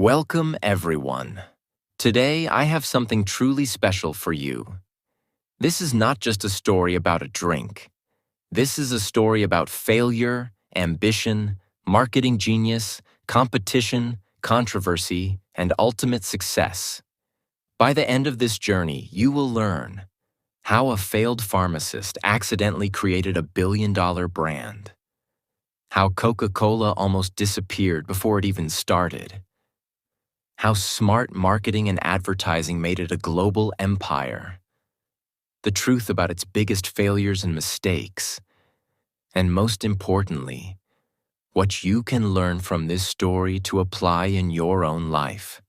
Welcome, everyone. Today, I have something truly special for you. This is not just a story about a drink. This is a story about failure, ambition, marketing genius, competition, controversy, and ultimate success. By the end of this journey, you will learn how a failed pharmacist accidentally created a billion-dollar brand, how Coca-Cola almost disappeared before it even started, how smart marketing and advertising made it a global empire, the truth about its biggest failures and mistakes, and most importantly, what you can learn from this story to apply in your own life.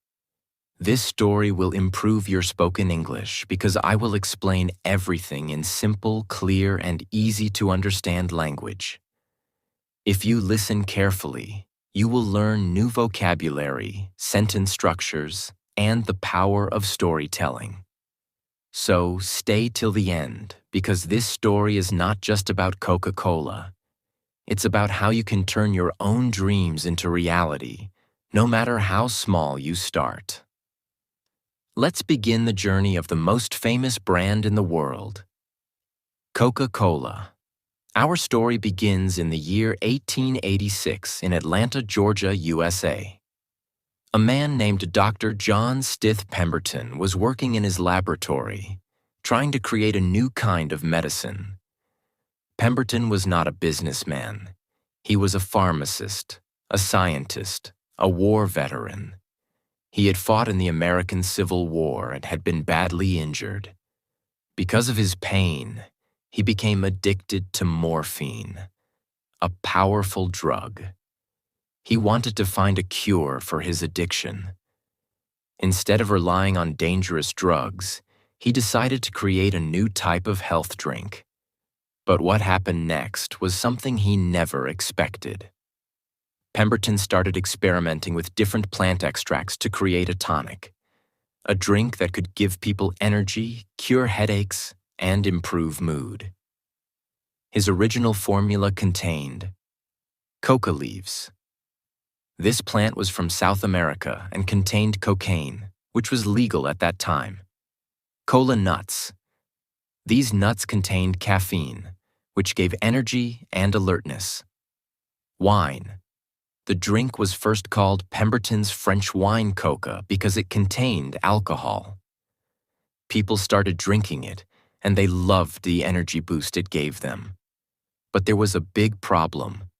This story will improve your spoken English because I will explain everything in simple, clear, and easy-to-understand language. If you listen carefully, you will learn new vocabulary, sentence structures, and the power of storytelling. So stay till the end, because this story is not just about Coca-Cola. It's about how you can turn your own dreams into reality, no matter how small you start. Let's begin the journey of the most famous brand in the world, Coca-Cola. Our story begins in the year 1886 in Atlanta, Georgia, USA. A man named Dr. John Stith Pemberton was working in his laboratory, trying to create a new kind of medicine. Pemberton was not a businessman. He was a pharmacist, a scientist, a war veteran. He had fought in the American Civil War and had been badly injured. Because of his pain, he became addicted to morphine, a powerful drug. He wanted to find a cure for his addiction. Instead of relying on dangerous drugs, he decided to create a new type of health drink. But what happened next was something he never expected. Pemberton started experimenting with different plant extracts to create a tonic, a drink that could give people energy, cure headaches, and improve mood. His original formula contained coca leaves. This plant was from South America and contained cocaine, which was legal at that time. Cola nuts. These nuts contained caffeine, which gave energy and alertness. Wine. The drink was first called Pemberton's French wine coca because it contained alcohol. People started drinking it, and they loved the energy boost it gave them. But there was a big problem.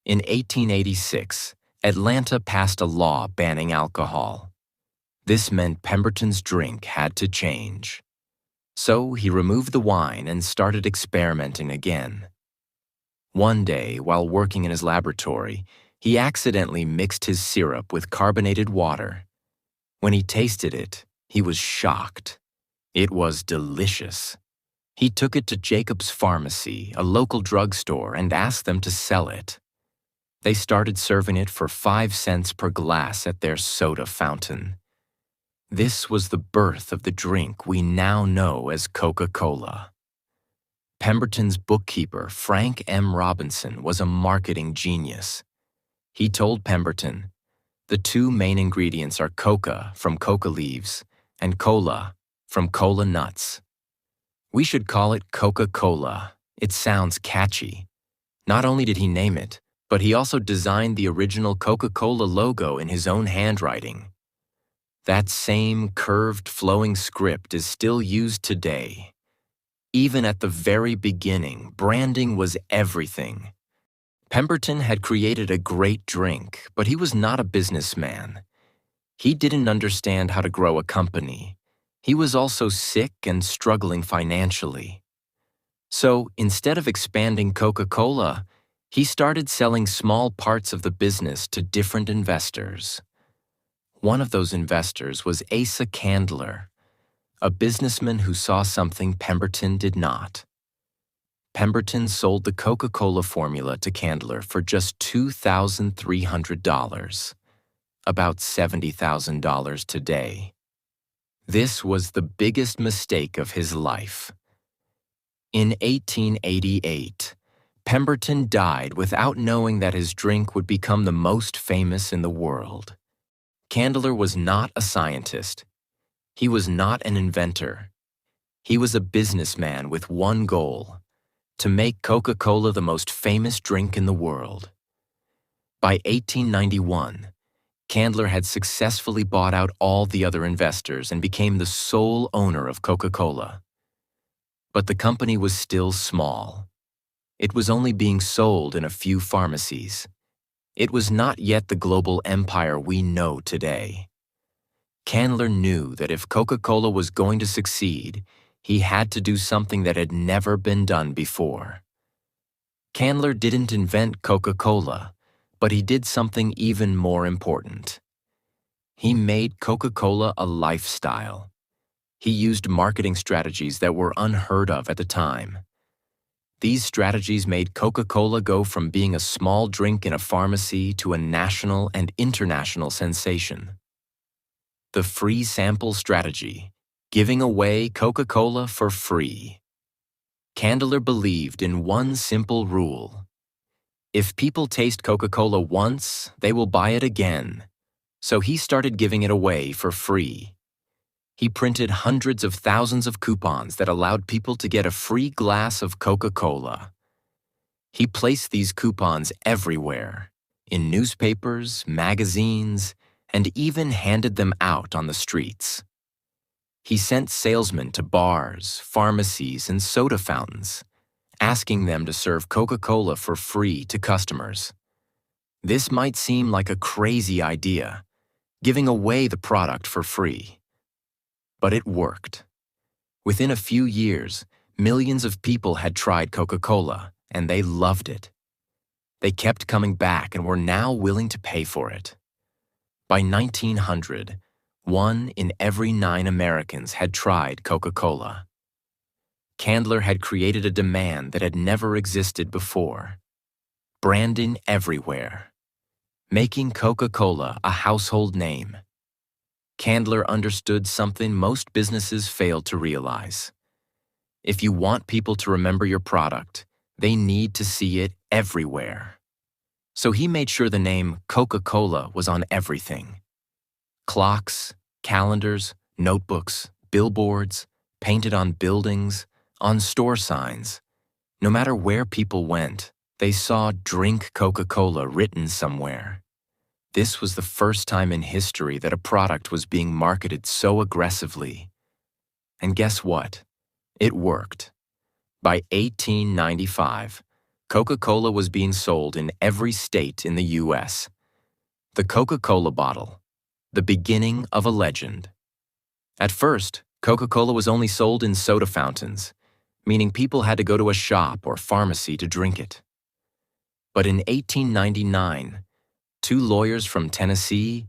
In 1886, Atlanta passed a law banning alcohol. This meant Pemberton's drink had to change. So he removed the wine and started experimenting again. One day, while working in his laboratory, he accidentally mixed his syrup with carbonated water. When he tasted it, he was shocked. It was delicious. He took it to Jacob's Pharmacy, a local drugstore, and asked them to sell it. They started serving it for 5 cents per glass at their soda fountain. This was the birth of the drink we now know as Coca-Cola. Pemberton's bookkeeper, Frank M. Robinson, was a marketing genius. He told Pemberton, "The two main ingredients are coca from coca leaves and cola from cola nuts. We should call it Coca-Cola. It sounds catchy." Not only did he name it, but he also designed the original Coca-Cola logo in his own handwriting. That same curved, flowing script is still used today. Even at the very beginning, branding was everything. Pemberton had created a great drink, but he was not a businessman. He didn't understand how to grow a company. He was also sick and struggling financially. So instead of expanding Coca-Cola, he started selling small parts of the business to different investors. One of those investors was Asa Candler, a businessman who saw something Pemberton did not. Pemberton sold the Coca-Cola formula to Candler for just $2,300, about $70,000 today. This was the biggest mistake of his life. In 1888, Pemberton died without knowing that his drink would become the most famous in the world. Candler was not a scientist. He was not an inventor. He was a businessman with one goal: to make Coca-Cola the most famous drink in the world. By 1891, Candler had successfully bought out all the other investors and became the sole owner of Coca-Cola. But the company was still small. It was only being sold in a few pharmacies. It was not yet the global empire we know today. Candler knew that if Coca-Cola was going to succeed, he had to do something that had never been done before. Candler didn't invent Coca-Cola, but he did something even more important. He made Coca-Cola a lifestyle. He used marketing strategies that were unheard of at the time. These strategies made Coca-Cola go from being a small drink in a pharmacy to a national and international sensation. The free sample strategy, giving away Coca-Cola for free. Candler believed in one simple rule: if people taste Coca-Cola once, they will buy it again. So he started giving it away for free. He printed hundreds of thousands of coupons that allowed people to get a free glass of Coca-Cola. He placed these coupons everywhere, in newspapers, magazines, and even handed them out on the streets. He sent salesmen to bars, pharmacies, and soda fountains, asking them to serve Coca-Cola for free to customers. This might seem like a crazy idea, giving away the product for free. But it worked. Within a few years, millions of people had tried Coca-Cola, and they loved it. They kept coming back and were now willing to pay for it. By 1900, 1 in every 9 Americans had tried Coca-Cola. Candler had created a demand that had never existed before. Branding everywhere. Making Coca-Cola a household name. Candler understood something most businesses fail to realize. If you want people to remember your product, they need to see it everywhere. So he made sure the name Coca-Cola was on everything. Clocks, calendars, notebooks, billboards, painted on buildings, on store signs. No matter where people went, they saw "Drink Coca-Cola" written somewhere. This was the first time in history that a product was being marketed so aggressively. And guess what? It worked. By 1895, Coca-Cola was being sold in every state in the U.S. The Coca-Cola bottle, the beginning of a legend. At first, Coca-Cola was only sold in soda fountains, meaning people had to go to a shop or pharmacy to drink it. But in 1899, 2 lawyers from Tennessee,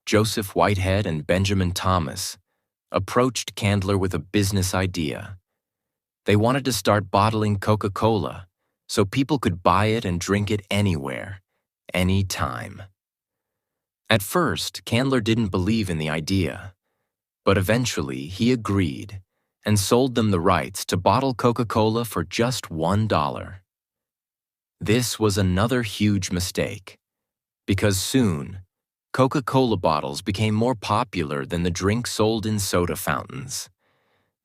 Joseph Whitehead and Benjamin Thomas, approached Candler with a business idea. They wanted to start bottling Coca-Cola so people could buy it and drink it anywhere, anytime. At first, Candler didn't believe in the idea, but eventually he agreed and sold them the rights to bottle Coca-Cola for just $1. This was another huge mistake, because soon, Coca-Cola bottles became more popular than the drink sold in soda fountains.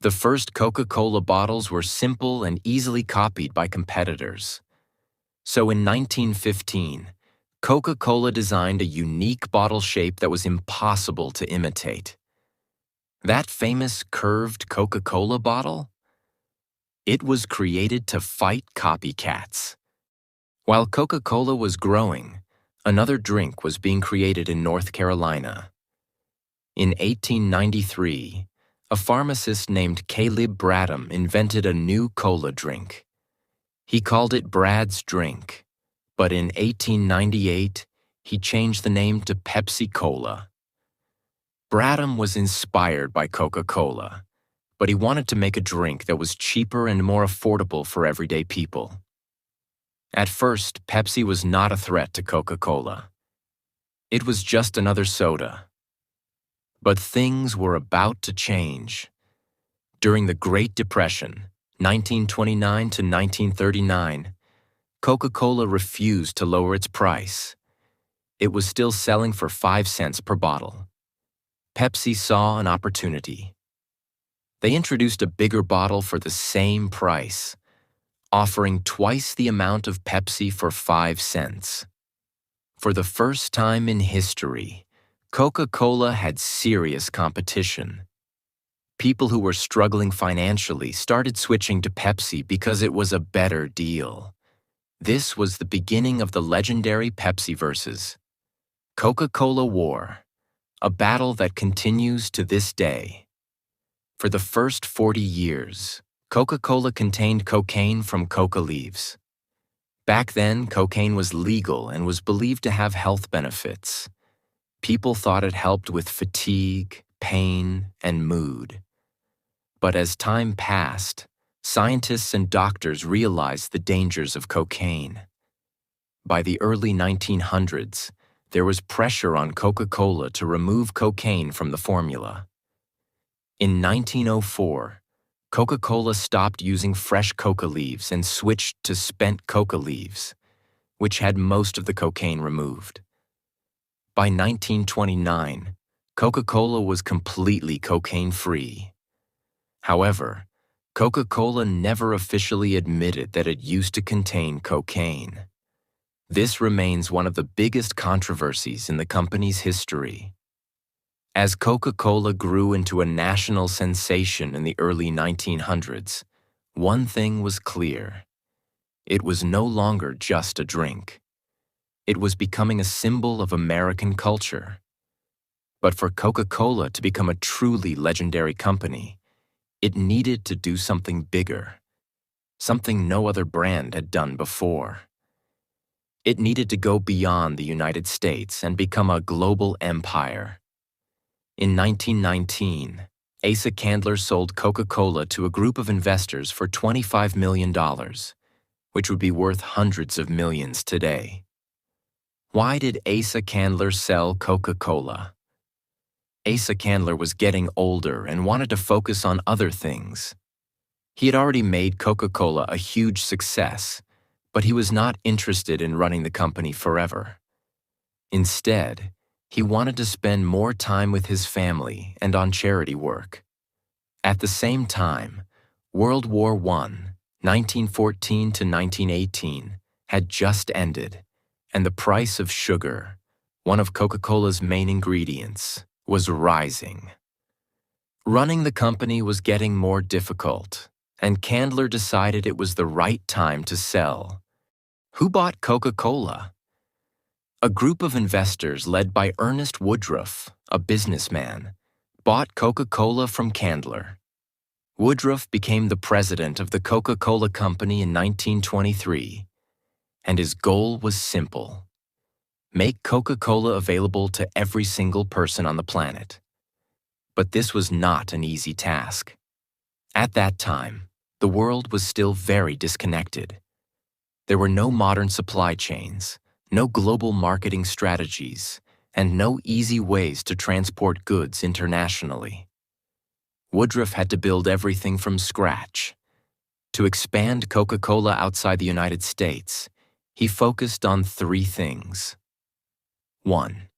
The first Coca-Cola bottles were simple and easily copied by competitors. So in 1915, Coca-Cola designed a unique bottle shape that was impossible to imitate. That famous curved Coca-Cola bottle? It was created to fight copycats. While Coca-Cola was growing, another drink was being created in North Carolina. In 1893, a pharmacist named Caleb Bradham invented a new cola drink. He called it Brad's Drink, but in 1898, he changed the name to Pepsi Cola. Bradham was inspired by Coca-Cola, but he wanted to make a drink that was cheaper and more affordable for everyday people. At first, Pepsi was not a threat to Coca-Cola. It was just another soda. But things were about to change. During the Great Depression, 1929 to 1939, Coca-Cola refused to lower its price. It was still selling for 5 cents per bottle. Pepsi saw an opportunity. They introduced a bigger bottle for the same price, offering twice the amount of Pepsi for 5 cents. For the first time in history, Coca-Cola had serious competition. People who were struggling financially started switching to Pepsi because it was a better deal. This was the beginning of the legendary Pepsi versus Coca-Cola War, a battle that continues to this day. For the first 40 years, Coca-Cola contained cocaine from coca leaves. Back then, cocaine was legal and was believed to have health benefits. People thought it helped with fatigue, pain, and mood. But as time passed, scientists and doctors realized the dangers of cocaine. By the early 1900s, there was pressure on Coca-Cola to remove cocaine from the formula. In 1904, Coca-Cola stopped using fresh coca leaves and switched to spent coca leaves, which had most of the cocaine removed. By 1929, Coca-Cola was completely cocaine-free. However, Coca-Cola never officially admitted that it used to contain cocaine. This remains one of the biggest controversies in the company's history. As Coca-Cola grew into a national sensation in the early 1900s, one thing was clear. It was no longer just a drink. It was becoming a symbol of American culture. But for Coca-Cola to become a truly legendary company, it needed to do something bigger, something no other brand had done before. It needed to go beyond the United States and become a global empire. In 1919, Asa Candler sold Coca-Cola to a group of investors for $25 million, which would be worth hundreds of millions today. Why did Asa Candler sell Coca-Cola? Asa Candler was getting older and wanted to focus on other things. He had already made Coca-Cola a huge success, but he was not interested in running the company forever. Instead, he wanted to spend more time with his family and on charity work. At the same time, World War I, 1914 to 1918, had just ended, and the price of sugar, one of Coca-Cola's main ingredients, was rising. Running the company was getting more difficult, and Candler decided it was the right time to sell. Who bought Coca-Cola? A group of investors led by Ernest Woodruff, a businessman, bought Coca-Cola from Candler. Woodruff became the president of the Coca-Cola Company in 1923, and his goal was simple: make Coca-Cola available to every single person on the planet. But this was not an easy task. At that time, the world was still very disconnected. There were no modern supply chains, no global marketing strategies, and no easy ways to transport goods internationally. Woodruff had to build everything from scratch. To expand Coca-Cola outside the United States, he focused on 3 things. 1.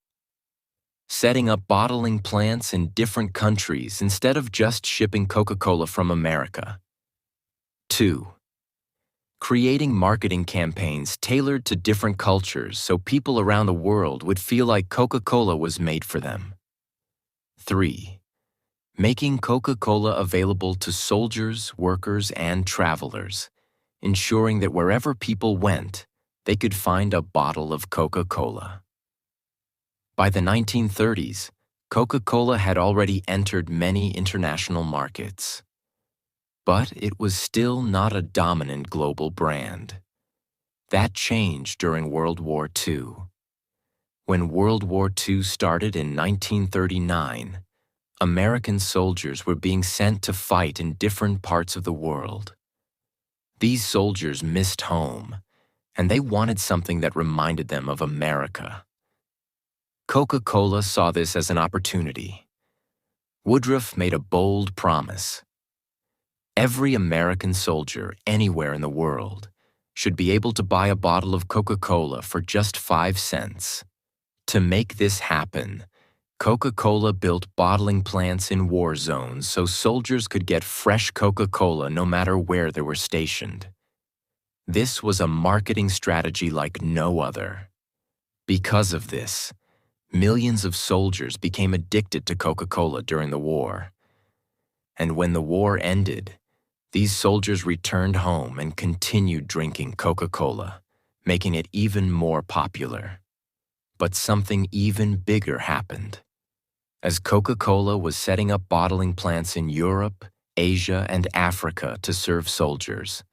Setting up bottling plants in different countries instead of just shipping Coca-Cola from America. 2. Creating marketing campaigns tailored to different cultures so people around the world would feel like Coca-Cola was made for them. 3. Making Coca-Cola available to soldiers, workers, and travelers, ensuring that wherever people went, they could find a bottle of Coca-Cola. By the 1930s, Coca-Cola had already entered many international markets. But it was still not a dominant global brand. That changed during World War II. When World War II started in 1939, American soldiers were being sent to fight in different parts of the world. These soldiers missed home, and they wanted something that reminded them of America. Coca-Cola saw this as an opportunity. Woodruff made a bold promise. Every American soldier anywhere in the world should be able to buy a bottle of Coca-Cola for just 5 cents. To make this happen, Coca-Cola built bottling plants in war zones so soldiers could get fresh Coca-Cola no matter where they were stationed. This was a marketing strategy like no other. Because of this, millions of soldiers became addicted to Coca-Cola during the war. And when the war ended, these soldiers returned home and continued drinking Coca-Cola, making it even more popular. But something even bigger happened. As Coca-Cola was setting up bottling plants in Europe, Asia, and Africa to serve soldiers,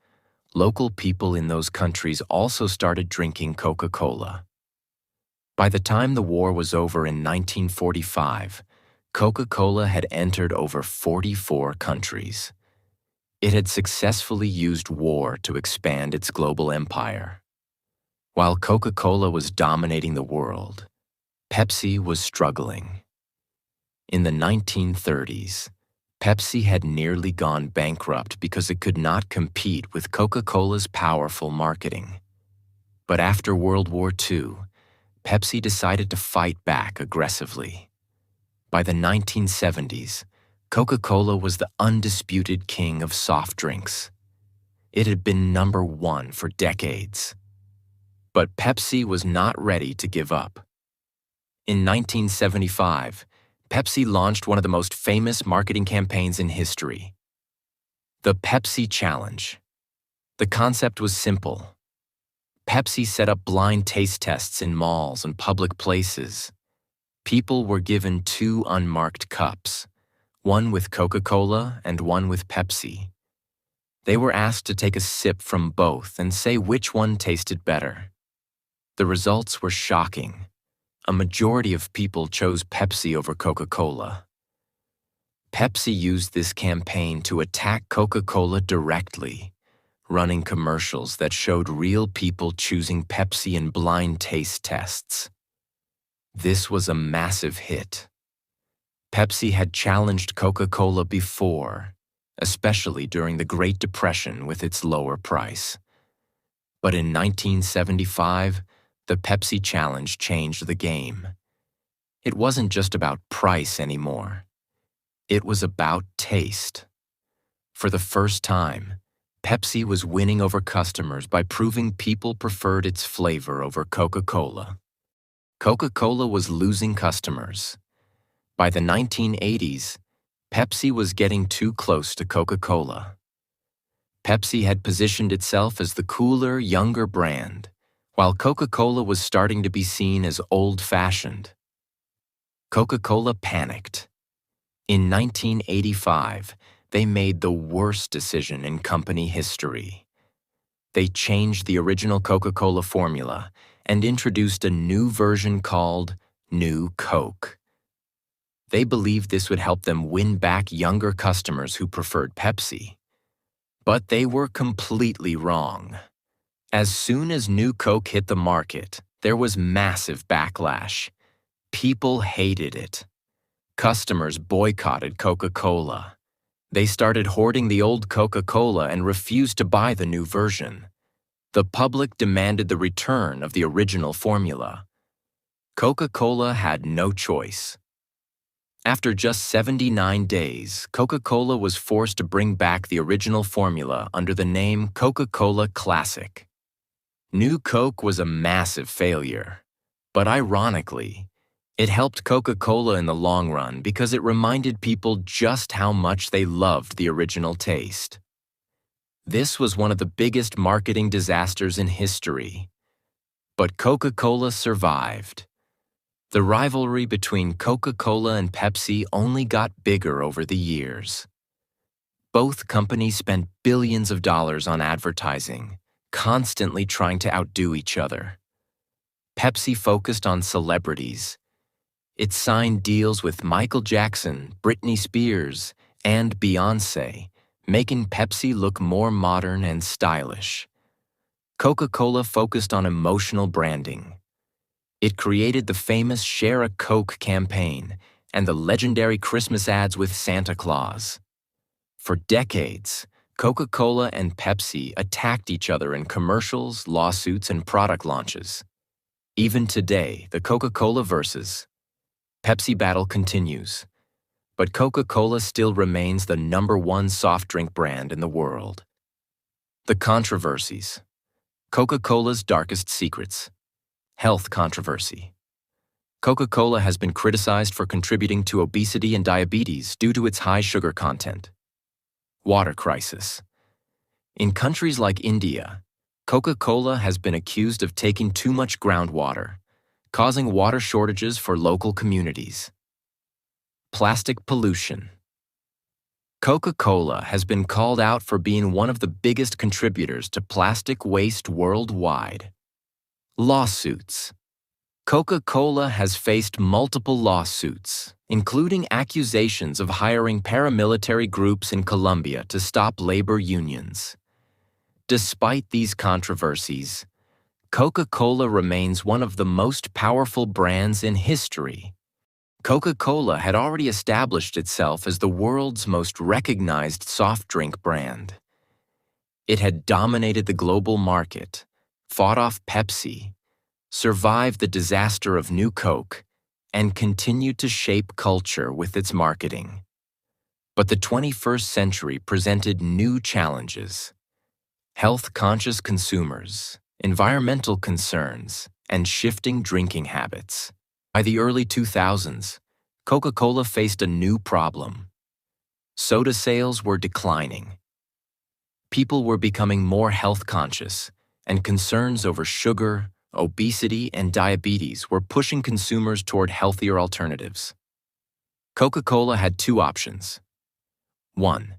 local people in those countries also started drinking Coca-Cola. By the time the war was over in 1945, Coca-Cola had entered over 44 countries. It had successfully used war to expand its global empire. While Coca-Cola was dominating the world, Pepsi was struggling. In the 1930s, Pepsi had nearly gone bankrupt because it could not compete with Coca-Cola's powerful marketing. But after World War II, Pepsi decided to fight back aggressively. By the 1970s, Coca-Cola was the undisputed king of soft drinks. It had been #1 for decades. But Pepsi was not ready to give up. In 1975, Pepsi launched one of the most famous marketing campaigns in history, the Pepsi Challenge. The concept was simple. Pepsi set up blind taste tests in malls and public places. People were given 2 unmarked cups, one with Coca-Cola and one with Pepsi. They were asked to take a sip from both and say which one tasted better. The results were shocking. A majority of people chose Pepsi over Coca-Cola. Pepsi used this campaign to attack Coca-Cola directly, running commercials that showed real people choosing Pepsi in blind taste tests. This was a massive hit. Pepsi had challenged Coca-Cola before, especially during the Great Depression with its lower price. But in 1975, the Pepsi Challenge changed the game. It wasn't just about price anymore. It was about taste. For the first time, Pepsi was winning over customers by proving people preferred its flavor over Coca-Cola. Coca-Cola was losing customers. By the 1980s, Pepsi was getting too close to Coca-Cola. Pepsi had positioned itself as the cooler, younger brand, while Coca-Cola was starting to be seen as old-fashioned. Coca-Cola panicked. In 1985, they made the worst decision in company history. They changed the original Coca-Cola formula and introduced a new version called New Coke. They believed this would help them win back younger customers who preferred Pepsi. But they were completely wrong. As soon as New Coke hit the market, there was massive backlash. People hated it. Customers boycotted Coca-Cola. They started hoarding the old Coca-Cola and refused to buy the new version. The public demanded the return of the original formula. Coca-Cola had no choice. After just 79 days, Coca-Cola was forced to bring back the original formula under the name Coca-Cola Classic. New Coke was a massive failure, but ironically, it helped Coca-Cola in the long run because it reminded people just how much they loved the original taste. This was one of the biggest marketing disasters in history. But Coca-Cola survived. The rivalry between Coca-Cola and Pepsi only got bigger over the years. Both companies spent billions of dollars on advertising, constantly trying to outdo each other. Pepsi focused on celebrities. It signed deals with Michael Jackson, Britney Spears, and Beyoncé, making Pepsi look more modern and stylish. Coca-Cola focused on emotional branding. It created the famous Share a Coke campaign and the legendary Christmas ads with Santa Claus. For decades, Coca-Cola and Pepsi attacked each other in commercials, lawsuits, and product launches. Even today, the Coca-Cola versus Pepsi battle continues, but Coca-Cola still remains the #1 soft drink brand in the world. The controversies. Coca-Cola's darkest secrets. Health controversy. Coca-Cola has been criticized for contributing to obesity and diabetes due to its high sugar content. Water crisis. In countries like India, Coca-Cola has been accused of taking too much groundwater, causing water shortages for local communities. Plastic pollution. Coca-Cola has been called out for being one of the biggest contributors to plastic waste worldwide. Lawsuits. Coca-Cola has faced multiple lawsuits, including accusations of hiring paramilitary groups in Colombia to stop labor unions. Despite these controversies, Coca-Cola remains one of the most powerful brands in history. Coca-Cola had already established itself as the world's most recognized soft drink brand. It had dominated the global market, fought off Pepsi, survived the disaster of New Coke, and continued to shape culture with its marketing. But the 21st century presented new challenges: health-conscious consumers, environmental concerns, and shifting drinking habits. By the early 2000s, Coca-Cola faced a new problem. Soda sales were declining. People were becoming more health-conscious, and concerns over sugar, obesity, and diabetes were pushing consumers toward healthier alternatives. Coca-Cola had two options. 1.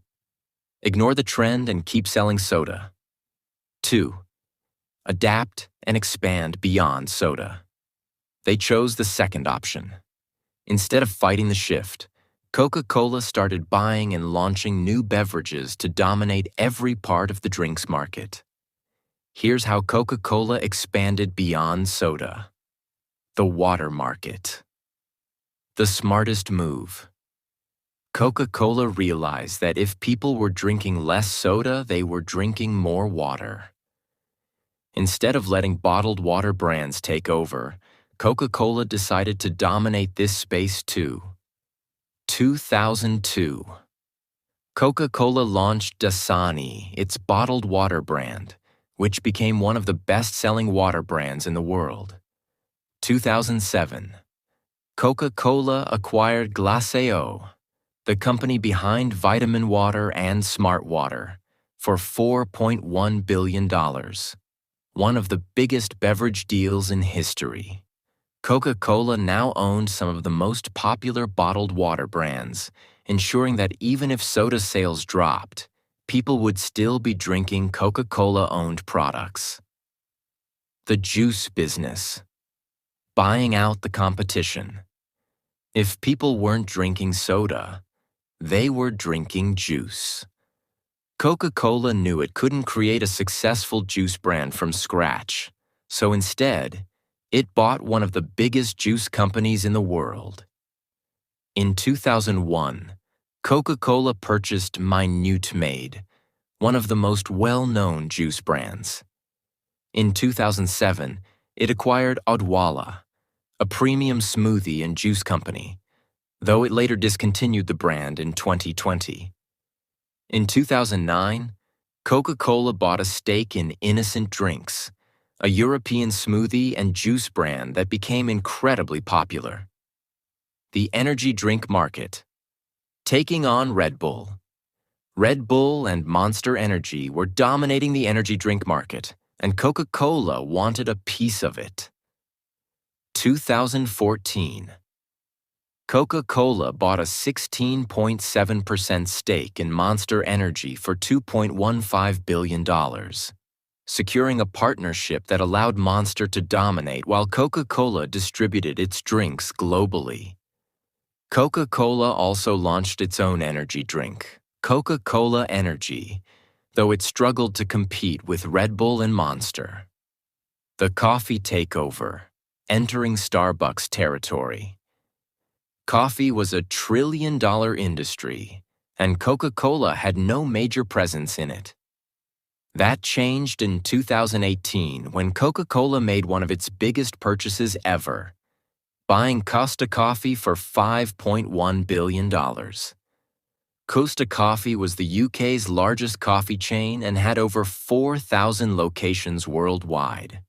Ignore the trend and keep selling soda. 2. Adapt and expand beyond soda. They chose the second option. Instead of fighting the shift, Coca-Cola started buying and launching new beverages to dominate every part of the drinks market. Here's how Coca-Cola expanded beyond soda. The water market. The smartest move. Coca-Cola realized that if people were drinking less soda, they were drinking more water. Instead of letting bottled water brands take over, Coca-Cola decided to dominate this space too. 2002. Coca-Cola launched Dasani, its bottled water brand, which became one of the best-selling water brands in the world. 2007. Coca-Cola acquired Glacéau, the company behind vitamin water and smart water, for $4.1 billion, one of the biggest beverage deals in history. Coca-Cola now owned some of the most popular bottled water brands, ensuring that even if soda sales dropped, people would still be drinking Coca-Cola-owned products. The juice business. Buying out the competition. If people weren't drinking soda, they were drinking juice. Coca-Cola knew it couldn't create a successful juice brand from scratch, so instead, it bought one of the biggest juice companies in the world. In 2001, Coca-Cola purchased Minute Maid, one of the most well-known juice brands. In 2007, it acquired Odwalla, a premium smoothie and juice company, though it later discontinued the brand in 2020. In 2009, Coca-Cola bought a stake in Innocent Drinks, a European smoothie and juice brand that became incredibly popular. The energy drink market. Taking on Red Bull. Red Bull and Monster Energy were dominating the energy drink market, and Coca-Cola wanted a piece of it. 2014. Coca-Cola bought a 16.7% stake in Monster Energy for $2.15 billion, securing a partnership that allowed Monster to dominate while Coca-Cola distributed its drinks globally. Coca-Cola also launched its own energy drink, Coca-Cola Energy, though it struggled to compete with Red Bull and Monster. The coffee takeover, entering Starbucks territory. Coffee was a $1 trillion industry, and Coca-Cola had no major presence in it. That changed in 2018 when Coca-Cola made one of its biggest purchases ever, buying Costa Coffee for $5.1 billion. Costa Coffee was the UK's largest coffee chain and had over 4,000 locations worldwide.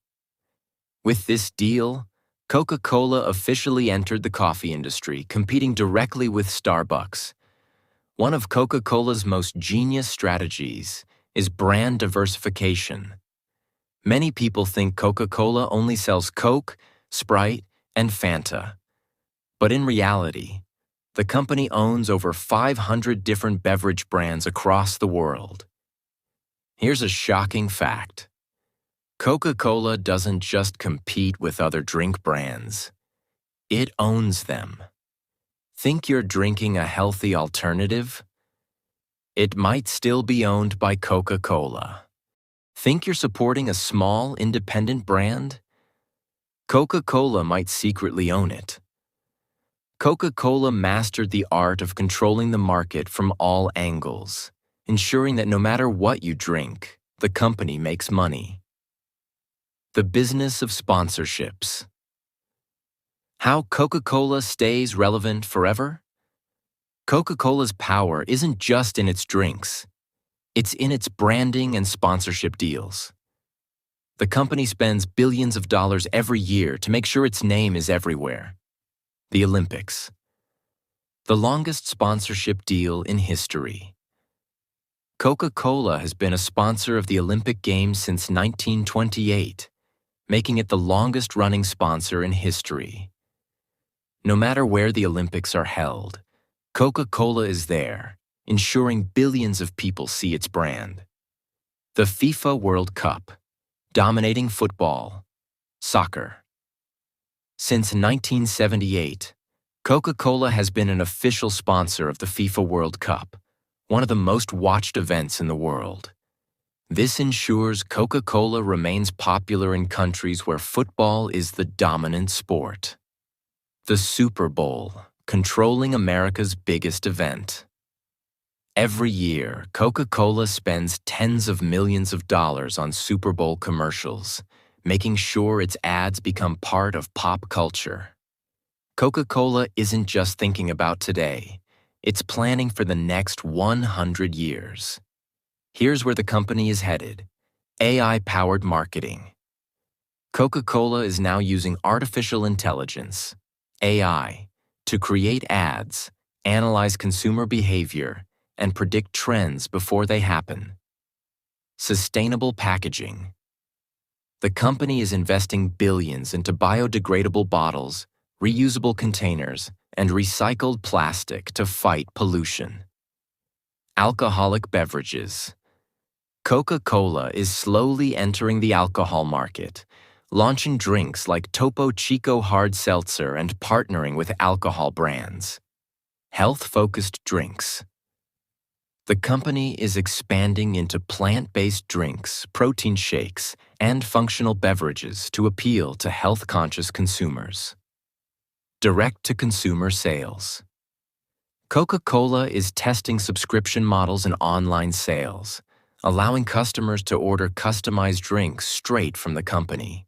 With this deal, Coca-Cola officially entered the coffee industry, competing directly with Starbucks. One of Coca-Cola's most genius strategies is brand diversification. Many people think Coca-Cola only sells Coke, Sprite, and Fanta. But in reality, the company owns over 500 different beverage brands across the world. Here's a shocking fact. Coca-Cola doesn't just compete with other drink brands. It owns them. Think you're drinking a healthy alternative? It might still be owned by Coca-Cola. Think you're supporting a small, independent brand? Coca-Cola might secretly own it. Coca-Cola mastered the art of controlling the market from all angles, ensuring that no matter what you drink, the company makes money. The business of sponsorships. How Coca-Cola stays relevant forever? Coca-Cola's power isn't just in its drinks. It's in its branding and sponsorship deals. The company spends billions of dollars every year to make sure its name is everywhere. The Olympics. The longest sponsorship deal in history. Coca-Cola has been a sponsor of the Olympic Games since 1928, making it the longest-running sponsor in history. No matter where the Olympics are held, Coca-Cola is there, ensuring billions of people see its brand. The FIFA World Cup, dominating football, soccer. Since 1978, Coca-Cola has been an official sponsor of the FIFA World Cup, one of the most watched events in the world. This ensures Coca-Cola remains popular in countries where football is the dominant sport. The Super Bowl, controlling America's biggest event. Every year, Coca-Cola spends tens of millions of dollars on Super Bowl commercials, making sure its ads become part of pop culture. Coca-Cola isn't just thinking about today, it's planning for the next 100 years. Here's where the company is headed: AI-powered marketing. Coca-Cola is now using artificial intelligence, AI, to create ads, analyze consumer behavior, and predict trends before they happen. Sustainable packaging. The company is investing billions into biodegradable bottles, reusable containers, and recycled plastic to fight pollution. Alcoholic beverages. Coca-Cola is slowly entering the alcohol market, launching drinks like Topo Chico Hard Seltzer and partnering with alcohol brands. Health-focused drinks. The company is expanding into plant-based drinks, protein shakes, and functional beverages to appeal to health-conscious consumers. Direct-to-consumer sales. Coca-Cola is testing subscription models and online sales, allowing customers to order customized drinks straight from the company.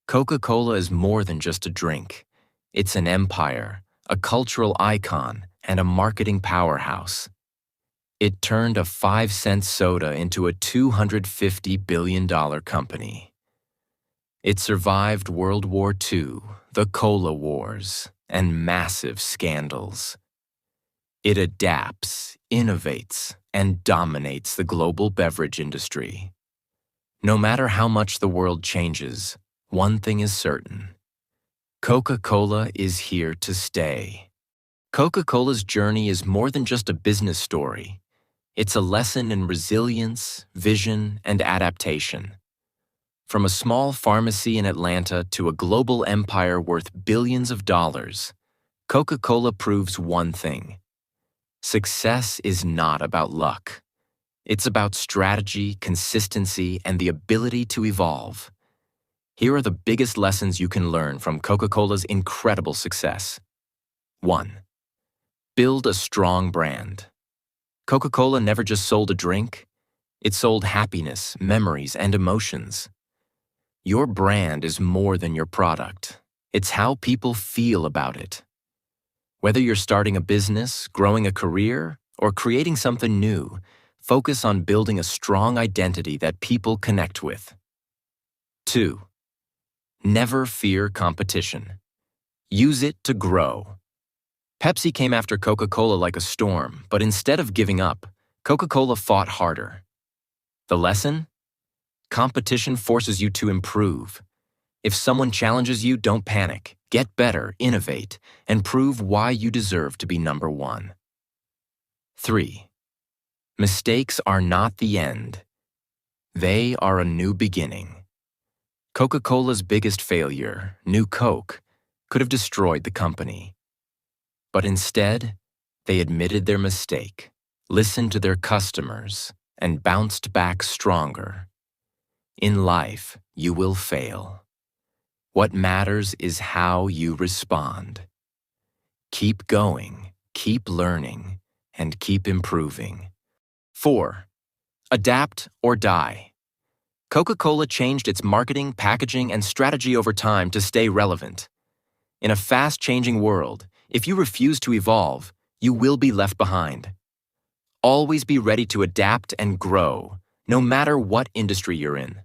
Coca-Cola is more than just a drink. It's an empire, a cultural icon, and a marketing powerhouse. It turned a 5-cent soda into a $250 billion company. It survived World War II, the Cola Wars, and massive scandals. It adapts, innovates, and dominates the global beverage industry. No matter how much the world changes, one thing is certain: Coca-Cola is here to stay. Coca-Cola's journey is more than just a business story. It's a lesson in resilience, vision, and adaptation. From a small pharmacy in Atlanta to a global empire worth billions of dollars, Coca-Cola proves one thing: success is not about luck. It's about strategy, consistency, and the ability to evolve. Here are the biggest lessons you can learn from Coca-Cola's incredible success. 1. Build a strong brand. Coca-Cola never just sold a drink. It sold happiness, memories, and emotions. Your brand is more than your product. It's how people feel about it. Whether you're starting a business, growing a career, or creating something new, focus on building a strong identity that people connect with. 2. Never fear competition. Use it to grow. Pepsi came after Coca-Cola like a storm, but instead of giving up, Coca-Cola fought harder. The lesson? Competition forces you to improve. If someone challenges you, don't panic. Get better, innovate, and prove why you deserve to be number one. 3. Mistakes are not the end. They are a new beginning. Coca-Cola's biggest failure, New Coke, could have destroyed the company. But instead, they admitted their mistake, listened to their customers, and bounced back stronger. In life, you will fail. What matters is how you respond. Keep going, keep learning, and keep improving. 4. Adapt or die. Coca-Cola changed its marketing, packaging, and strategy over time to stay relevant. In a fast-changing world, if you refuse to evolve, you will be left behind. Always be ready to adapt and grow, no matter what industry you're in.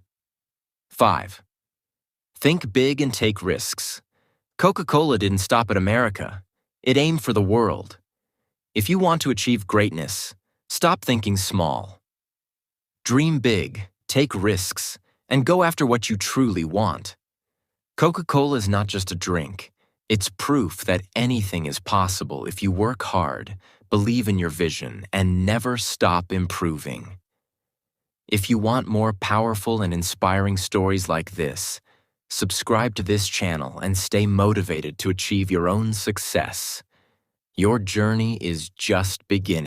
5. Think big and take risks. Coca-Cola didn't stop at America. It aimed for the world. If you want to achieve greatness, stop thinking small. Dream big, take risks, and go after what you truly want. Coca-Cola is not just a drink. It's proof that anything is possible if you work hard, believe in your vision, and never stop improving. If you want more powerful and inspiring stories like this, subscribe to this channel and stay motivated to achieve your own success. Your journey is just beginning.